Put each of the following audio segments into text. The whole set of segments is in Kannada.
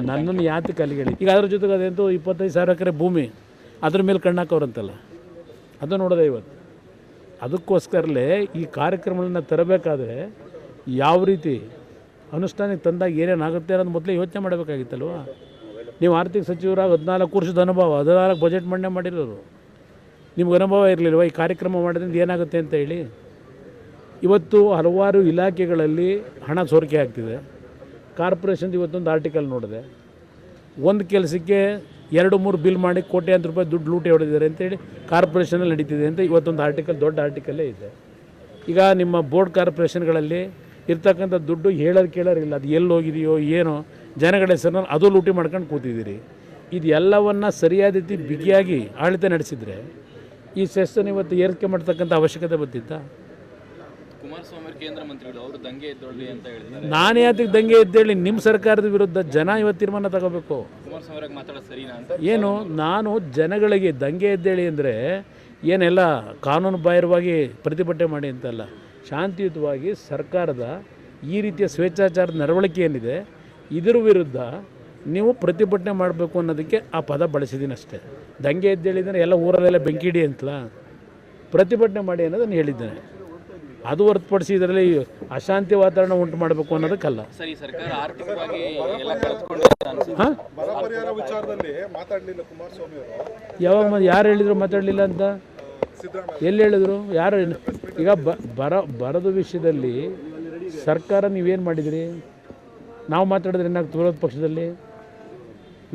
ನನ್ನನ್ನು ಯಾತಕ್ಕೆ ಅಲ್ಲಿಗೆ ಈಗ ಅದ್ರ ಜೊತೆಗೆ ಅದೇಂತೂ 25,000 ಎಕರೆ ಭೂಮಿ ಅದ್ರ ಮೇಲೆ ಕಣ್ಣಾಕವ್ರಂತಲ್ಲ, ಅದು ನೋಡೋದೆ ಇವತ್ತು. ಅದಕ್ಕೋಸ್ಕರಲೇ ಈ ಕಾರ್ಯಕ್ರಮಗಳನ್ನ ತರಬೇಕಾದ್ರೆ ಯಾವ ರೀತಿ ಅನುಷ್ಠಾನಕ್ಕೆ ತಂದಾಗ ಏನೇನಾಗುತ್ತೆ ಅನ್ನೋದು ಮೊದಲೇ ಯೋಚನೆ ಮಾಡಬೇಕಾಗಿತ್ತಲ್ವ. ನೀವು ಆರ್ಥಿಕ ಸಚಿವರಾಗಿ 14 ವರ್ಷದ ಅನುಭವ, 14 ಬಜೆಟ್ ಮಂಡನೆ ಮಾಡಿರೋರು, ನಿಮ್ಗೆ ಅನುಭವ ಇರಲಿಲ್ವ ಈ ಕಾರ್ಯಕ್ರಮ ಮಾಡೋದ್ರಿಂದ ಏನಾಗುತ್ತೆ ಅಂತ ಹೇಳಿ? ಇವತ್ತು ಹಲವಾರು ಇಲಾಖೆಗಳಲ್ಲಿ ಹಣ ಸೋರಿಕೆ ಆಗ್ತಿದೆ. ಕಾರ್ಪೊರೇಷನ್ದು ಇವತ್ತೊಂದು ಆರ್ಟಿಕಲ್ ನೋಡಿದೆ, ಒಂದು ಕೆಲಸಕ್ಕೆ 2-3 ಬಿಲ್ ಮಾಡಿ ಕೋಟ್ಯಾಂತರ ರೂಪಾಯಿ ದುಡ್ಡು ಲೂಟಿ ಹೊಡೆದಿದ್ದಾರೆ ಅಂತೇಳಿ ಕಾರ್ಪೊರೇಷನಲ್ಲಿ ನಡೀತಿದೆ ಅಂತ ಇವತ್ತೊಂದು ಆರ್ಟಿಕಲ್, ದೊಡ್ಡ ಆರ್ಟಿಕಲ್ಲೇ ಇದೆ. ಈಗ ನಿಮ್ಮ ಬೋರ್ಡ್ ಕಾರ್ಪೊರೇಷನ್ಗಳಲ್ಲಿ ಇರ್ತಕ್ಕಂಥ ದುಡ್ಡು ಹೇಳೋದು ಕೇಳೋರಿಲ್ಲ, ಅದು ಎಲ್ಲಿ ಹೋಗಿದೆಯೋ ಏನೋ, ಜನಗಳ ಹೆಸರಿನಲ್ಲಿ ಅದು ಲೂಟಿ ಮಾಡ್ಕೊಂಡು ಕೂತಿದ್ದೀರಿ. ಇದು ಎಲ್ಲವನ್ನು ಸರಿಯಾದ ರೀತಿ ಬಿಗಿಯಾಗಿ ಆಡಳಿತ ನಡೆಸಿದರೆ ಈ ಸೆಸ್ಸನ್ನು ಇವತ್ತು ಏರಿಕೆ ಮಾಡ್ತಕ್ಕಂಥ ಅವಶ್ಯಕತೆ ಬಂದಿತ್ತಾ? ಕುಮಾರಸ್ವಾಮಿ ಕೇಂದ್ರ ಮಂತ್ರಿಗಳು ಅವರು ದಂಗೆ ಎದ್ದೇಳಿ ಅಂತ ಹೇಳಿದ್ದಾರೆ. ನಾನು ಯಾತಕ್ಕೆ ದಂಗೆ ಎದ್ದೇಳಿ? ನಿಮ್ಮ ಸರ್ಕಾರದ ವಿರುದ್ಧ ಜನ ಇವತ್ತು ತೀರ್ಮಾನ ತಗೋಬೇಕು. ಕುಮಾರಸ್ವಾಮಿ ಮಾತಾಡೋದು ಸರಿನಾ ಅಂತ ಏನು, ನಾನು ಜನಗಳಿಗೆ ದಂಗೆ ಎದ್ದೇಳಿ ಅಂದರೆ ಏನೆಲ್ಲ ಕಾನೂನು ಬಾಹಿರವಾಗಿ ಪ್ರತಿಭಟನೆ ಮಾಡಿ ಅಂತಲ್ಲ, ಶಾಂತಿಯುತವಾಗಿ ಸರ್ಕಾರದ ಈ ರೀತಿಯ ಸ್ವೇಚ್ಛಾಚಾರದ ನಡವಳಿಕೆ ಏನಿದೆ ಇದರ ವಿರುದ್ಧ ನೀವು ಪ್ರತಿಭಟನೆ ಮಾಡಬೇಕು ಅನ್ನೋದಕ್ಕೆ ಆ ಪದ ಬಳಸಿದ್ದೀನಿ ಅಷ್ಟೇ. ದಂಗೆ ಎದ್ದೇಳಿದರೆ ಎಲ್ಲ ಊರಲ್ಲೆಲ್ಲ ಬೆಂಕಿಡಿ ಅಂತಲ್ಲ, ಪ್ರತಿಭಟನೆ ಮಾಡಿ ಅನ್ನೋದನ್ನು ಹೇಳಿದ್ದೇನೆ. ಅದು ಹೊರತುಪಡಿಸಿ ಇದರಲ್ಲಿ ಅಶಾಂತಿ ವಾತಾವರಣ ಉಂಟು ಮಾಡಬೇಕು ಅನ್ನೋದಕ್ಕಲ್ಲ. ಸರಿ, ಸರ್ಕಾರ ಆರ್ಥಿಕವಾಗಿ ಎಲ್ಲ ಕಳೆದುಕೊಂಡಿದೆ ಅನ್ಸುತ್ತೆ. ಹಾಂ, ಯಾವಾಗ ಯಾರು ಹೇಳಿದ್ರು ಮಾತಾಡಲಿಲ್ಲ ಅಂತ? ಎಲ್ಲಿ ಹೇಳಿದ್ರು? ಯಾರು? ಈಗ ಬರದ ವಿಷಯದಲ್ಲಿ ಸರ್ಕಾರ ನೀವೇನು ಮಾಡಿದಿರಿ? ನಾವು ಮಾತಾಡಿದ್ರೆ ಏನಾಗ್ತದೆ?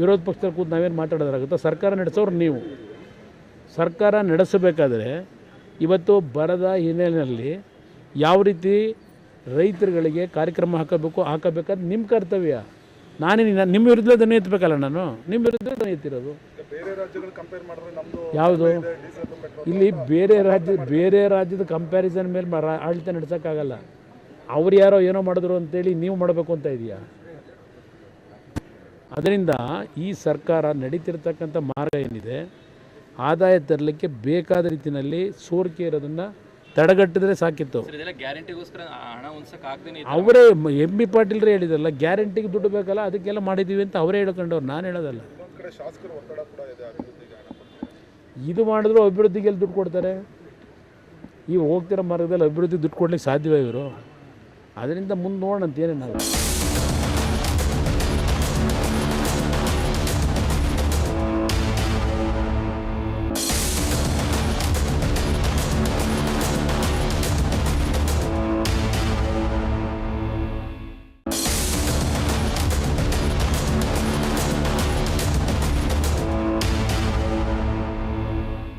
ವಿರೋಧ ಪಕ್ಷದಲ್ಲಿ ಕೂತು ನಾವೇನು ಮಾತಾಡೋದಾಗುತ್ತಾ? ಸರ್ಕಾರ ನಡೆಸೋರು ನೀವು. ಸರ್ಕಾರ ನಡೆಸಬೇಕಾದ್ರೆ ಇವತ್ತು ಬರದ ಹಿನ್ನೆಲೆಯಲ್ಲಿ ಯಾವ ರೀತಿ ರೈತರುಗಳಿಗೆ ಕಾರ್ಯಕ್ರಮ ಹಾಕಬೇಕಾದ್ರೆ ನಿಮ್ಮ ಕರ್ತವ್ಯ. ನಿಮ್ಮ ವಿರುದ್ಧ ಧ್ವನಿ ಎತ್ತಬೇಕಲ್ಲ, ನಾನು ನಿಮ್ಮ ವಿರುದ್ಧ ಧ್ವನಿ ಎತ್ತಿರೋದು. ಯಾವುದು ಇಲ್ಲಿ ಬೇರೆ ರಾಜ್ಯದ ಕಂಪ್ಯಾರಿಸನ್ ಮೇಲೆ ಆಡಳಿತ ನಡೆಸೋಕ್ಕಾಗಲ್ಲ. ಅವ್ರು ಯಾರೋ ಏನೋ ಮಾಡಿದ್ರು ಅಂತೇಳಿ ನೀವು ಮಾಡಬೇಕು ಅಂತ ಇದೆಯಾ? ಅದರಿಂದ ಈ ಸರ್ಕಾರ ನಡೀತಿರ್ತಕ್ಕಂಥ ಮಾರ್ಗ ಏನಿದೆ, ಆದಾಯ ತರಲಿಕ್ಕೆ ಬೇಕಾದ ರೀತಿಯಲ್ಲಿ ಸೋರಿಕೆ ಇರೋದನ್ನು ತಡೆಗಟ್ಟಿದ್ರೆ ಸಾಕಿತ್ತು. ಅವರೇ ಎಂ ಬಿ ಪಾಟೀಲ್ರೇ ಹೇಳಿದ್ರಲ್ಲ, ಗ್ಯಾರಂಟಿಗೆ ದುಡ್ಡು ಬೇಕಲ್ಲ, ಅದಕ್ಕೆಲ್ಲ ಮಾಡಿದ್ದೀವಿ ಅಂತ ಅವರೇ ಹೇಳ್ಕೊಂಡವ್ರು, ನಾನು ಹೇಳೋದಲ್ಲ. ಇದು ಮಾಡಿದ್ರು ಅಭಿವೃದ್ಧಿಗೆ ದುಡ್ಡು ಕೊಡ್ತಾರೆ? ಈಗ ಹೋಗ್ತಿರೋ ಮಾರ್ಗದಲ್ಲಿ ಅಭಿವೃದ್ಧಿ ದುಡ್ಡು ಕೊಡ್ಲಿಕ್ಕೆ ಸಾಧ್ಯವೇ ಇವರು? ಅದರಿಂದ ಮುಂದೆ ನೋಡೋಣ ಅಂತ ಏನೇನಾಗುತ್ತೆ.